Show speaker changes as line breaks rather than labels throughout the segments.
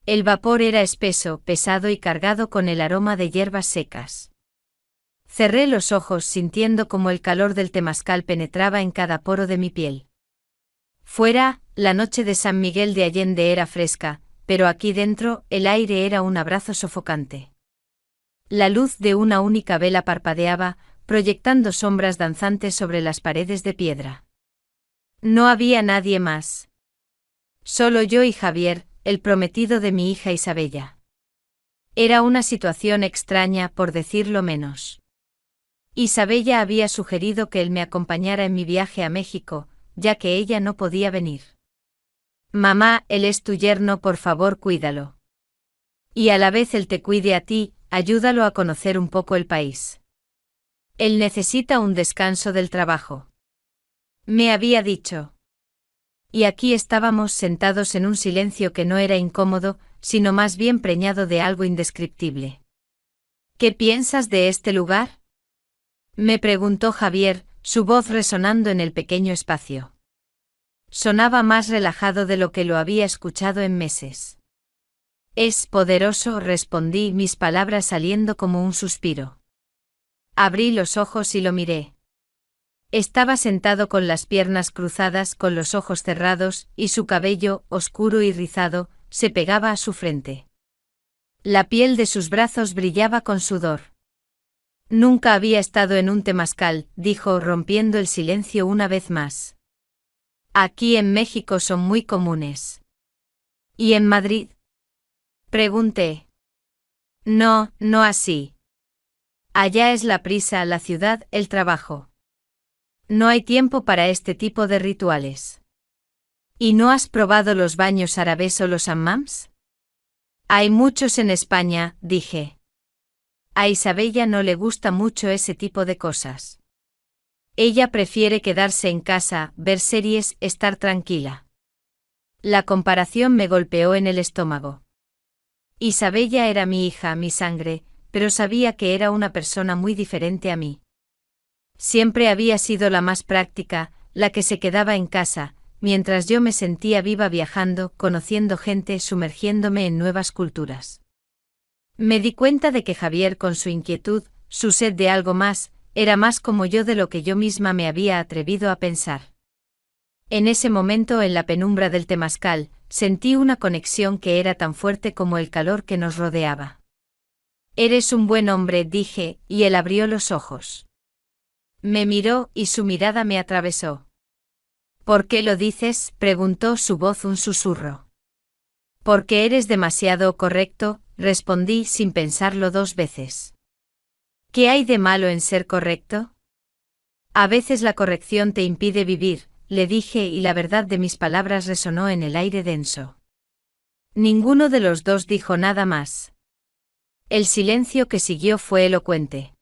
El vapor era espeso, pesado y cargado con el aroma de hierbas secas. Cerré los ojos sintiendo como el calor del temazcal penetraba en cada poro de mi piel. Fuera, la noche de San Miguel de Allende era fresca, pero aquí dentro, el aire era un abrazo sofocante. La luz de una única vela parpadeaba, proyectando sombras danzantes sobre las paredes de piedra. No había nadie más. Solo yo y Javier, el prometido de mi hija Isabella. Era una situación extraña, por decirlo menos. Isabella había sugerido que él me acompañara en mi viaje a México, ya que ella no podía venir. Mamá, él es tu yerno, por favor cuídalo. Y a la vez él te cuide a ti, ayúdalo a conocer un poco el país. Él necesita un descanso del trabajo. Me había dicho. Y aquí estábamos sentados en un silencio que no era incómodo, sino más bien preñado de algo indescriptible. ¿Qué piensas de este lugar?, me preguntó Javier, su voz resonando en el pequeño espacio. Sonaba más relajado de lo que lo había escuchado en meses. Es poderoso, respondí, mis palabras saliendo como un suspiro. Abrí los ojos y lo miré. Estaba sentado con las piernas cruzadas, con los ojos cerrados, y su cabello, oscuro y rizado, se pegaba a su frente. La piel de sus brazos brillaba con sudor. Nunca había estado en un temazcal, dijo, rompiendo el silencio una vez más. Aquí en México son muy comunes. ¿Y en Madrid?, pregunté. No, no así. Allá es la prisa, la ciudad, el trabajo. No hay tiempo para este tipo de rituales. ¿Y no has probado los baños árabes o los hammams? Hay muchos en España, dije. A Isabella no le gusta mucho ese tipo de cosas. Ella prefiere quedarse en casa, ver series, estar tranquila. La comparación me golpeó en el estómago. Isabella era mi hija, mi sangre, pero sabía que era una persona muy diferente a mí. Siempre había sido la más práctica, la que se quedaba en casa, mientras yo me sentía viva viajando, conociendo gente, sumergiéndome en nuevas culturas. Me di cuenta de que Javier, con su inquietud, su sed de algo más, era más como yo de lo que yo misma me había atrevido a pensar. En ese momento, en la penumbra del temazcal, sentí una conexión que era tan fuerte como el calor que nos rodeaba. Eres un buen hombre, dije, y él abrió los ojos. Me miró y su mirada me atravesó. ¿Por qué lo dices?, preguntó, su voz un susurro. Porque eres demasiado correcto, respondí sin pensarlo dos veces. ¿Qué hay de malo en ser correcto? A veces la corrección te impide vivir, le dije, y la verdad de mis palabras resonó en el aire denso. Ninguno de los dos dijo nada más. El silencio que siguió fue elocuente.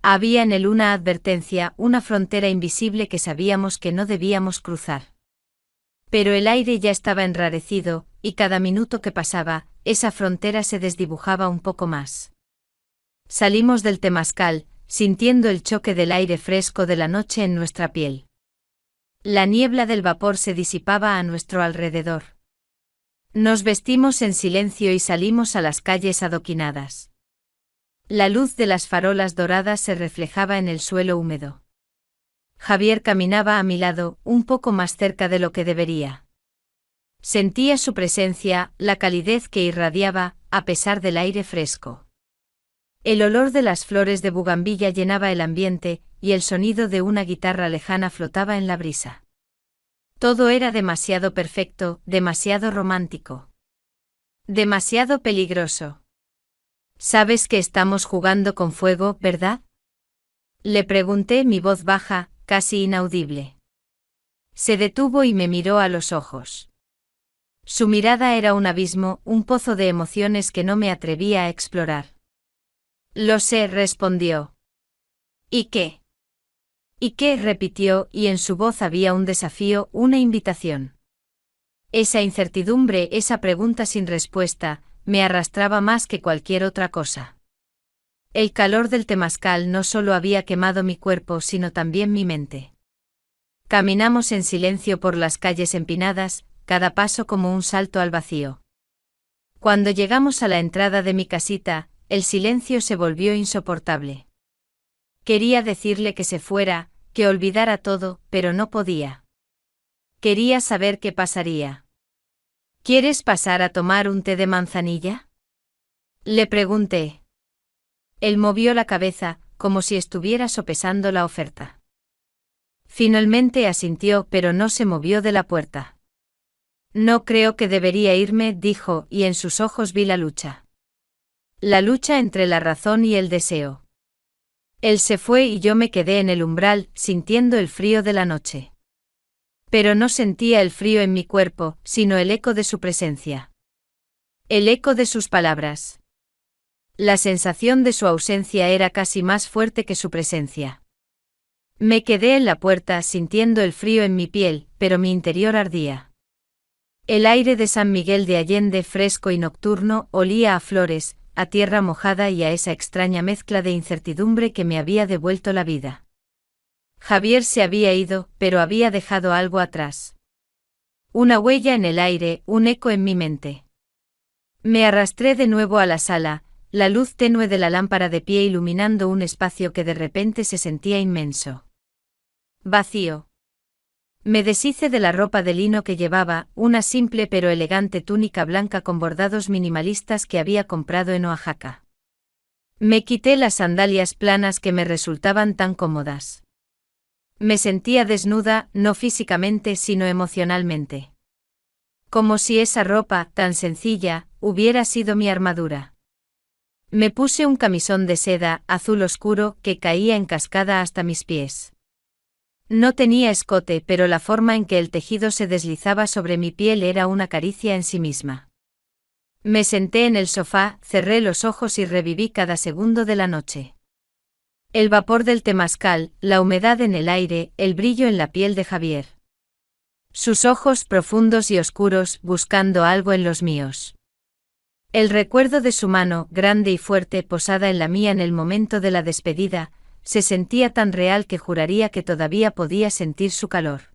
Había en él una advertencia, una frontera invisible que sabíamos que no debíamos cruzar. Pero el aire ya estaba enrarecido, y cada minuto que pasaba, esa frontera se desdibujaba un poco más. Salimos del temazcal, sintiendo el choque del aire fresco de la noche en nuestra piel. La niebla del vapor se disipaba a nuestro alrededor. Nos vestimos en silencio y salimos a las calles adoquinadas. La luz de las farolas doradas se reflejaba en el suelo húmedo. Javier caminaba a mi lado, un poco más cerca de lo que debería. Sentía su presencia, la calidez que irradiaba, a pesar del aire fresco. El olor de las flores de bugambilla llenaba el ambiente, y el sonido de una guitarra lejana flotaba en la brisa. Todo era demasiado perfecto, demasiado romántico. Demasiado peligroso. ¿Sabes que estamos jugando con fuego, verdad?, le pregunté, mi voz baja, casi inaudible. Se detuvo y me miró a los ojos. Su mirada era un abismo, un pozo de emociones que no me atrevía a explorar. Lo sé, respondió. ¿Y qué? ¿Y qué?, repitió, y en su voz había un desafío, una invitación. Esa incertidumbre, esa pregunta sin respuesta, me arrastraba más que cualquier otra cosa. El calor del temazcal no solo había quemado mi cuerpo, sino también mi mente. Caminamos en silencio por las calles empinadas, cada paso como un salto al vacío. Cuando llegamos a la entrada de mi casita, el silencio se volvió insoportable. Quería decirle que se fuera, que olvidara todo, pero no podía. Quería saber qué pasaría. ¿Quieres pasar a tomar un té de manzanilla? Le pregunté. Él movió la cabeza, como si estuviera sopesando la oferta. Finalmente asintió, pero no se movió de la puerta. No creo que debería irme, dijo, y en sus ojos vi la lucha. La lucha entre la razón y el deseo. Él se fue y yo me quedé en el umbral, sintiendo el frío de la noche. Pero no sentía el frío en mi cuerpo, sino el eco de su presencia. El eco de sus palabras. La sensación de su ausencia era casi más fuerte que su presencia. Me quedé en la puerta sintiendo el frío en mi piel, pero mi interior ardía. El aire de San Miguel de Allende, fresco y nocturno, olía a flores, a tierra mojada y a esa extraña mezcla de incertidumbre que me había devuelto la vida. Javier se había ido, pero había dejado algo atrás. Una huella en el aire, un eco en mi mente. Me arrastré de nuevo a la sala, la luz tenue de la lámpara de pie iluminando un espacio que de repente se sentía inmenso. Vacío. Me deshice de la ropa de lino que llevaba, una simple pero elegante túnica blanca con bordados minimalistas que había comprado en Oaxaca. Me quité las sandalias planas que me resultaban tan cómodas. Me sentía desnuda, no físicamente sino emocionalmente. Como si esa ropa, tan sencilla, hubiera sido mi armadura. Me puse un camisón de seda, azul oscuro, que caía en cascada hasta mis pies. No tenía escote, pero la forma en que el tejido se deslizaba sobre mi piel era una caricia en sí misma. Me senté en el sofá, cerré los ojos y reviví cada segundo de la noche. El vapor del temazcal, la humedad en el aire, el brillo en la piel de Javier. Sus ojos profundos y oscuros, buscando algo en los míos. El recuerdo de su mano, grande y fuerte, posada en la mía en el momento de la despedida, se sentía tan real que juraría que todavía podía sentir su calor.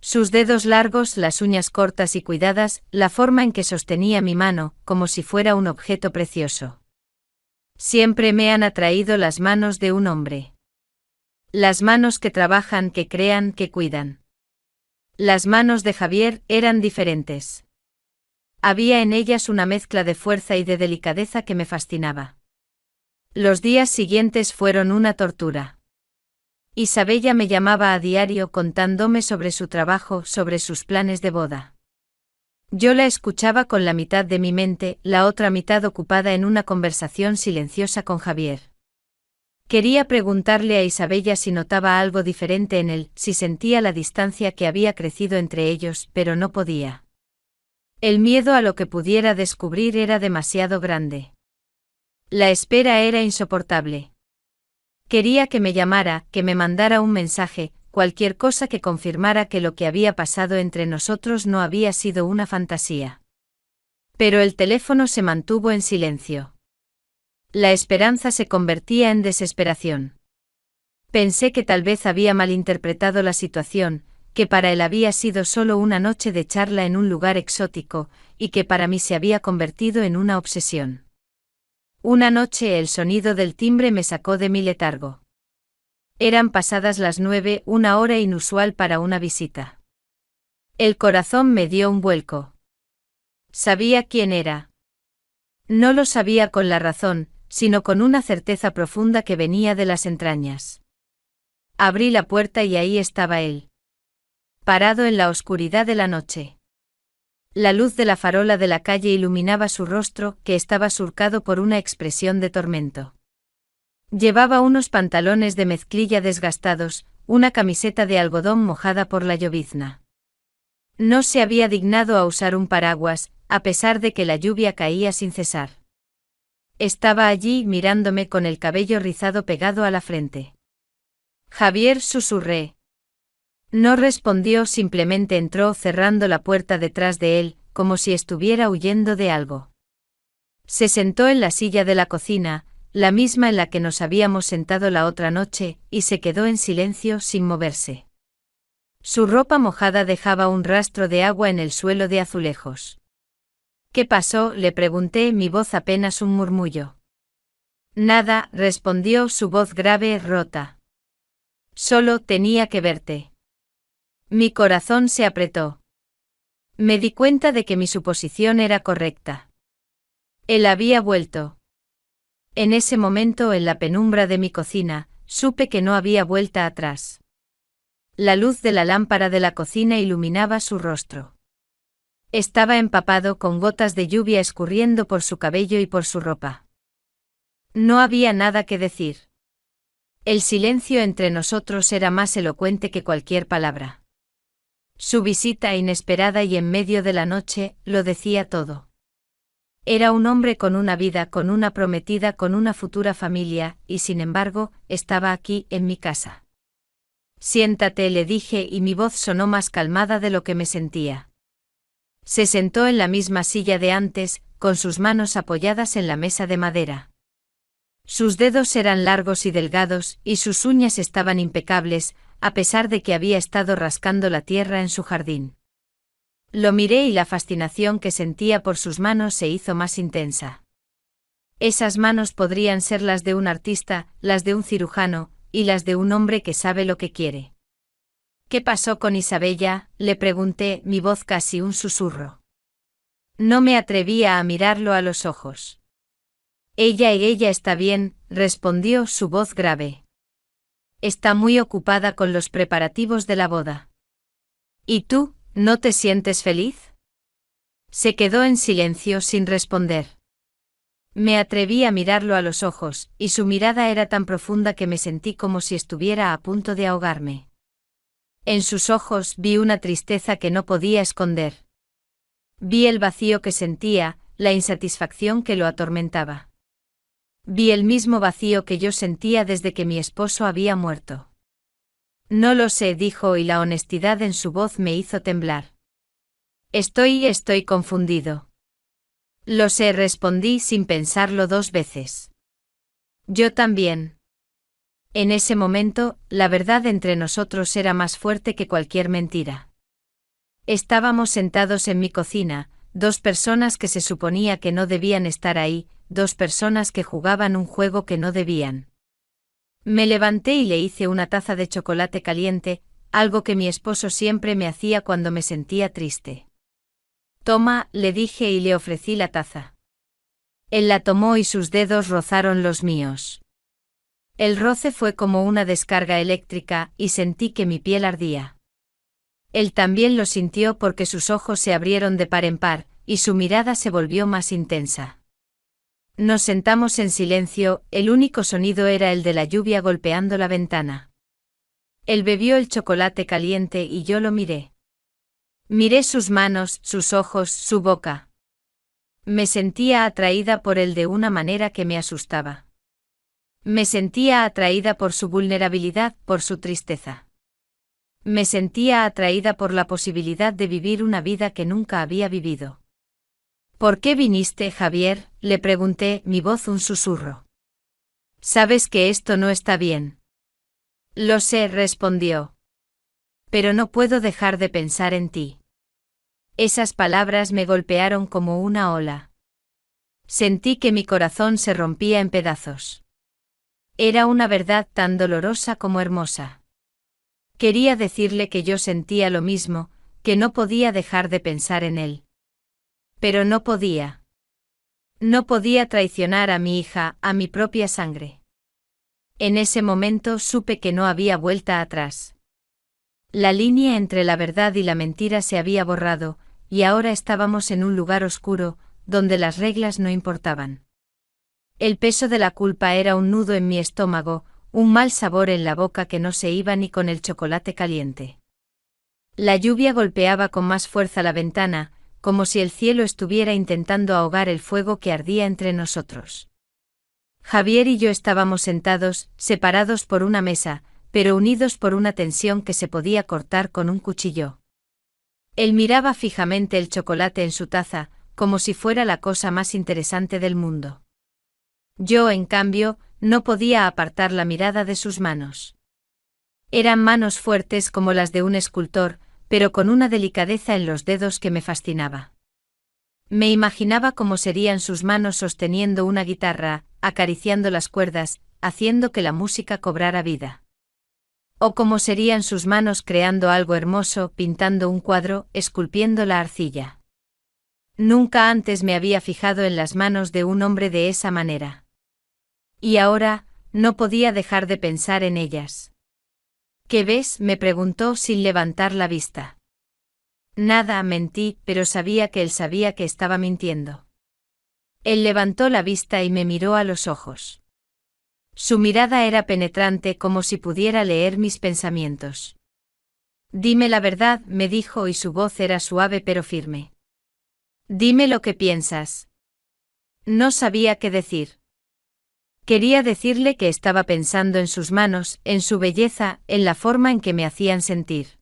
Sus dedos largos, las uñas cortas y cuidadas, la forma en que sostenía mi mano, como si fuera un objeto precioso. Siempre me han atraído las manos de un hombre. Las manos que trabajan, que crean, que cuidan. Las manos de Javier eran diferentes. Había en ellas una mezcla de fuerza y de delicadeza que me fascinaba. Los días siguientes fueron una tortura. Isabella me llamaba a diario contándome sobre su trabajo, sobre sus planes de boda. Yo la escuchaba con la mitad de mi mente, la otra mitad ocupada en una conversación silenciosa con Javier. Quería preguntarle a Isabella si notaba algo diferente en él, si sentía la distancia que había crecido entre ellos, pero no podía. El miedo a lo que pudiera descubrir era demasiado grande. La espera era insoportable. Quería que me llamara, que me mandara un mensaje, cualquier cosa que confirmara que lo que había pasado entre nosotros no había sido una fantasía. Pero el teléfono se mantuvo en silencio. La esperanza se convertía en desesperación. Pensé que tal vez había malinterpretado la situación, que para él había sido solo una noche de charla en un lugar exótico, y que para mí se había convertido en una obsesión. Una noche el sonido del timbre me sacó de mi letargo. Eran pasadas las 9, una hora inusual para una visita. El corazón me dio un vuelco. Sabía quién era. No lo sabía con la razón, sino con una certeza profunda que venía de las entrañas. Abrí la puerta y ahí estaba él. Parado en la oscuridad de la noche. La luz de la farola de la calle iluminaba su rostro, que estaba surcado por una expresión de tormento. Llevaba unos pantalones de mezclilla desgastados, una camiseta de algodón mojada por la llovizna. No se había dignado a usar un paraguas, a pesar de que la lluvia caía sin cesar. Estaba allí mirándome con el cabello rizado pegado a la frente. Javier, susurré. No respondió, simplemente entró cerrando la puerta detrás de él, como si estuviera huyendo de algo. Se sentó en la silla de la cocina, la misma en la que nos habíamos sentado la otra noche, y se quedó en silencio sin moverse. Su ropa mojada dejaba un rastro de agua en el suelo de azulejos. ¿Qué pasó?, le pregunté, mi voz apenas un murmullo. Nada, respondió su voz grave, rota. Solo tenía que verte. Mi corazón se apretó. Me di cuenta de que mi suposición era correcta. Él había vuelto. En ese momento, en la penumbra de mi cocina, supe que no había vuelta atrás. La luz de la lámpara de la cocina iluminaba su rostro. Estaba empapado, con gotas de lluvia escurriendo por su cabello y por su ropa. No había nada que decir. El silencio entre nosotros era más elocuente que cualquier palabra. Su visita inesperada y en medio de la noche lo decía todo. Era un hombre con una vida, con una prometida, con una futura familia, y sin embargo, estaba aquí, en mi casa. Siéntate, le dije, y mi voz sonó más calmada de lo que me sentía. Se sentó en la misma silla de antes, con sus manos apoyadas en la mesa de madera. Sus dedos eran largos y delgados, y sus uñas estaban impecables, a pesar de que había estado rascando la tierra en su jardín. Lo miré y la fascinación que sentía por sus manos se hizo más intensa. Esas manos podrían ser las de un artista, las de un cirujano, y las de un hombre que sabe lo que quiere. ¿Qué pasó con Isabella?, le pregunté, mi voz casi un susurro. No me atrevía a mirarlo a los ojos. Ella está bien, respondió su voz grave. Está muy ocupada con los preparativos de la boda. ¿Y tú, no te sientes feliz? Se quedó en silencio sin responder. Me atreví a mirarlo a los ojos, y su mirada era tan profunda que me sentí como si estuviera a punto de ahogarme. En sus ojos vi una tristeza que no podía esconder. Vi el vacío que sentía, la insatisfacción que lo atormentaba. Vi el mismo vacío que yo sentía desde que mi esposo había muerto. No lo sé, dijo, y la honestidad en su voz me hizo temblar. Estoy confundido. Lo sé, respondí sin pensarlo dos veces. Yo también. En ese momento, la verdad entre nosotros era más fuerte que cualquier mentira. Estábamos sentados en mi cocina, dos personas que se suponía que no debían estar ahí, dos personas que jugaban un juego que no debían. Me levanté y le hice una taza de chocolate caliente, algo que mi esposo siempre me hacía cuando me sentía triste. Toma, le dije y le ofrecí la taza. Él la tomó y sus dedos rozaron los míos. El roce fue como una descarga eléctrica y sentí que mi piel ardía. Él también lo sintió porque sus ojos se abrieron de par en par, y su mirada se volvió más intensa. Nos sentamos en silencio, el único sonido era el de la lluvia golpeando la ventana. Él bebió el chocolate caliente y yo lo miré. Miré sus manos, sus ojos, su boca. Me sentía atraída por él de una manera que me asustaba. Me sentía atraída por su vulnerabilidad, por su tristeza. Me sentía atraída por la posibilidad de vivir una vida que nunca había vivido. ¿Por qué viniste, Javier?, le pregunté, mi voz un susurro. Sabes que esto no está bien. Lo sé, respondió. Pero no puedo dejar de pensar en ti. Esas palabras me golpearon como una ola. Sentí que mi corazón se rompía en pedazos. Era una verdad tan dolorosa como hermosa. Quería decirle que yo sentía lo mismo, que no podía dejar de pensar en él. Pero no podía. No podía traicionar a mi hija, a mi propia sangre. En ese momento supe que no había vuelta atrás. La línea entre la verdad y la mentira se había borrado, y ahora estábamos en un lugar oscuro, donde las reglas no importaban. El peso de la culpa era un nudo en mi estómago, un mal sabor en la boca que no se iba ni con el chocolate caliente. La lluvia golpeaba con más fuerza la ventana, como si el cielo estuviera intentando ahogar el fuego que ardía entre nosotros. Javier y yo estábamos sentados, separados por una mesa, pero unidos por una tensión que se podía cortar con un cuchillo. Él miraba fijamente el chocolate en su taza, como si fuera la cosa más interesante del mundo. Yo, en cambio, no podía apartar la mirada de sus manos. Eran manos fuertes como las de un escultor, pero con una delicadeza en los dedos que me fascinaba. Me imaginaba cómo serían sus manos sosteniendo una guitarra, acariciando las cuerdas, haciendo que la música cobrara vida. O cómo serían sus manos creando algo hermoso, pintando un cuadro, esculpiendo la arcilla. Nunca antes me había fijado en las manos de un hombre de esa manera. Y ahora, no podía dejar de pensar en ellas. ¿Qué ves?, me preguntó sin levantar la vista. Nada, mentí, pero sabía que él sabía que estaba mintiendo. Él levantó la vista y me miró a los ojos. Su mirada era penetrante, como si pudiera leer mis pensamientos. Dime la verdad, me dijo, y su voz era suave pero firme. Dime lo que piensas. No sabía qué decir. Quería decirle que estaba pensando en sus manos, en su belleza, en la forma en que me hacían sentir.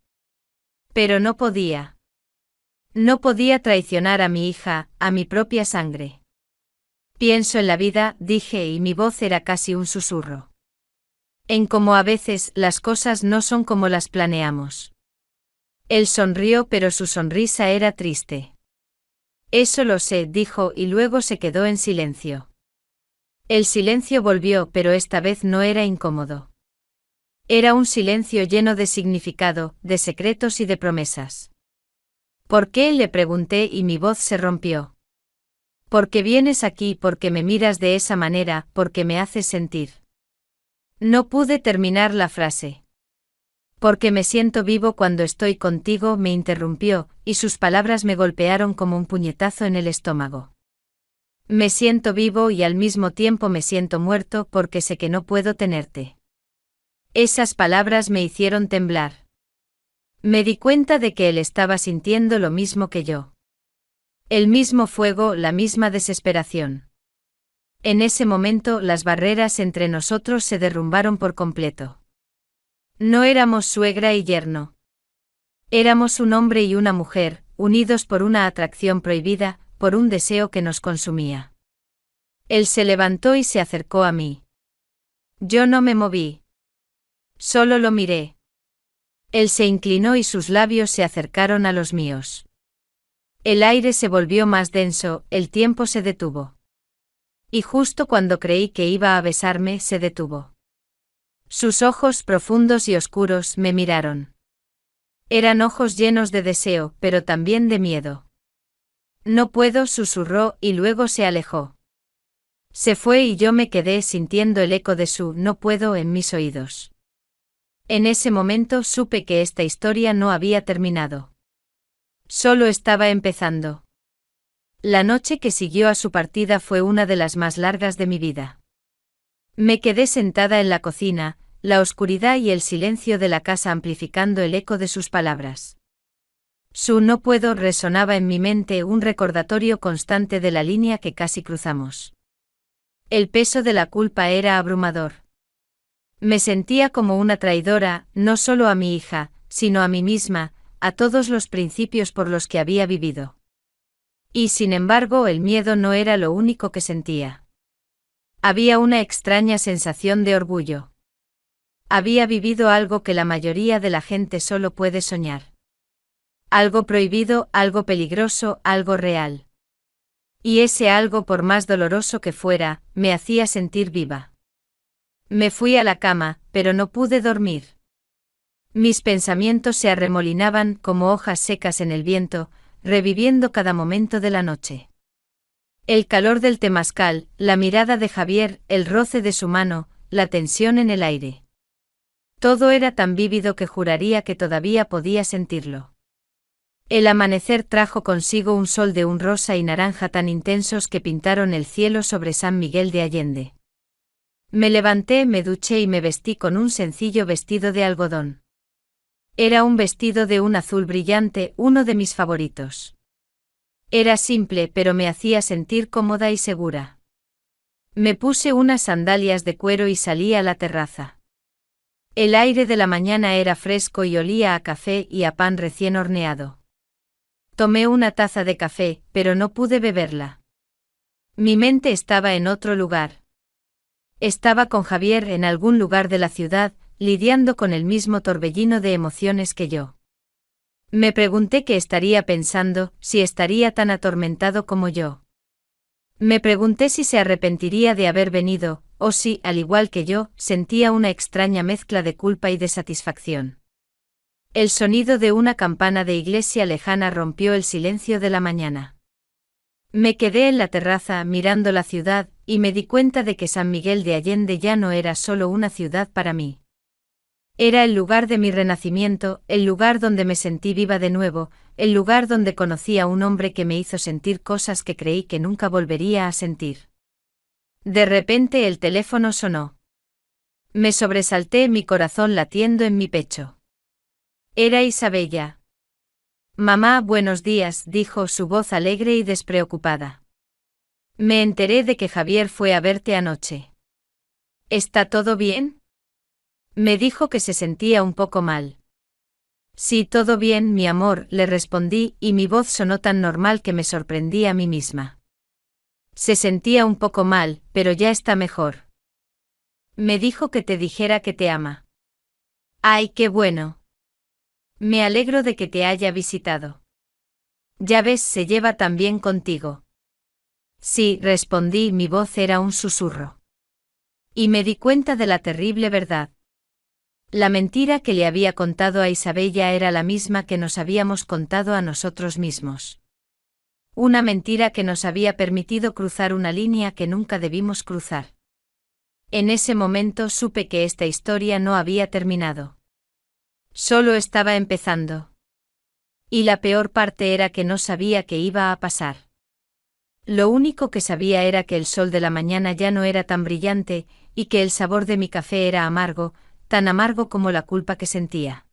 Pero no podía. No podía traicionar a mi hija, a mi propia sangre. Pienso en la vida, dije, y mi voz era casi un susurro. En cómo a veces las cosas no son como las planeamos. Él sonrió, pero su sonrisa era triste. Eso lo sé, dijo, y luego se quedó en silencio. El silencio volvió, pero esta vez no era incómodo. Era un silencio lleno de significado, de secretos y de promesas. ¿Por qué?, le pregunté y mi voz se rompió. Porque vienes aquí, porque me miras de esa manera, porque me haces sentir. No pude terminar la frase. Porque me siento vivo cuando estoy contigo, me interrumpió, y sus palabras me golpearon como un puñetazo en el estómago. Me siento vivo y al mismo tiempo me siento muerto porque sé que no puedo tenerte. Esas palabras me hicieron temblar. Me di cuenta de que él estaba sintiendo lo mismo que yo. El mismo fuego, la misma desesperación. En ese momento las barreras entre nosotros se derrumbaron por completo. No éramos suegra y yerno. Éramos un hombre y una mujer, unidos por una atracción prohibida, por un deseo que nos consumía. Él se levantó y se acercó a mí. Yo no me moví. Solo lo miré. Él se inclinó y sus labios se acercaron a los míos. El aire se volvió más denso, el tiempo se detuvo. Y justo cuando creí que iba a besarme, se detuvo. Sus ojos profundos y oscuros me miraron. Eran ojos llenos de deseo, pero también de miedo. No puedo, susurró, y luego se alejó. Se fue y yo me quedé sintiendo el eco de su no puedo en mis oídos. En ese momento supe que esta historia no había terminado. Solo estaba empezando. La noche que siguió a su partida fue una de las más largas de mi vida. Me quedé sentada en la cocina, la oscuridad y el silencio de la casa amplificando el eco de sus palabras. Su no puedo resonaba en mi mente, un recordatorio constante de la línea que casi cruzamos. El peso de la culpa era abrumador. Me sentía como una traidora, no solo a mi hija, sino a mí misma, a todos los principios por los que había vivido. Y sin embargo el miedo no era lo único que sentía. Había una extraña sensación de orgullo. Había vivido algo que la mayoría de la gente solo puede soñar. Algo prohibido, algo peligroso, algo real. Y ese algo, por más doloroso que fuera, me hacía sentir viva. Me fui a la cama, pero no pude dormir. Mis pensamientos se arremolinaban como hojas secas en el viento, reviviendo cada momento de la noche. El calor del temazcal, la mirada de Javier, el roce de su mano, la tensión en el aire. Todo era tan vívido que juraría que todavía podía sentirlo. El amanecer trajo consigo un sol de un rosa y naranja tan intensos que pintaron el cielo sobre San Miguel de Allende. Me levanté, me duché y me vestí con un sencillo vestido de algodón. Era un vestido de un azul brillante, uno de mis favoritos. Era simple, pero me hacía sentir cómoda y segura. Me puse unas sandalias de cuero y salí a la terraza. El aire de la mañana era fresco y olía a café y a pan recién horneado. Tomé una taza de café, pero no pude beberla. Mi mente estaba en otro lugar. Estaba con Javier en algún lugar de la ciudad, lidiando con el mismo torbellino de emociones que yo. Me pregunté qué estaría pensando, si estaría tan atormentado como yo. Me pregunté si se arrepentiría de haber venido, o si, al igual que yo, sentía una extraña mezcla de culpa y de satisfacción. El sonido de una campana de iglesia lejana rompió el silencio de la mañana. Me quedé en la terraza mirando la ciudad, y me di cuenta de que San Miguel de Allende ya no era solo una ciudad para mí. Era el lugar de mi renacimiento, el lugar donde me sentí viva de nuevo, el lugar donde conocí a un hombre que me hizo sentir cosas que creí que nunca volvería a sentir. De repente el teléfono sonó. Me sobresalté, mi corazón latiendo en mi pecho. Era Isabella. Mamá, buenos días, dijo su voz alegre y despreocupada. Me enteré de que Javier fue a verte anoche. ¿Está todo bien? Me dijo que se sentía un poco mal. Sí, todo bien, mi amor, le respondí, y mi voz sonó tan normal que me sorprendí a mí misma. Se sentía un poco mal, pero ya está mejor. Me dijo que te dijera que te ama. ¡Ay, qué bueno! Me alegro de que te haya visitado. Ya ves, se lleva tan bien contigo. Sí, respondí, mi voz era un susurro. Y me di cuenta de la terrible verdad. La mentira que le había contado a Isabella era la misma que nos habíamos contado a nosotros mismos. Una mentira que nos había permitido cruzar una línea que nunca debimos cruzar. En ese momento supe que esta historia no había terminado. Solo estaba empezando. Y la peor parte era que no sabía qué iba a pasar. Lo único que sabía era que el sol de la mañana ya no era tan brillante, y que el sabor de mi café era amargo, tan amargo como la culpa que sentía.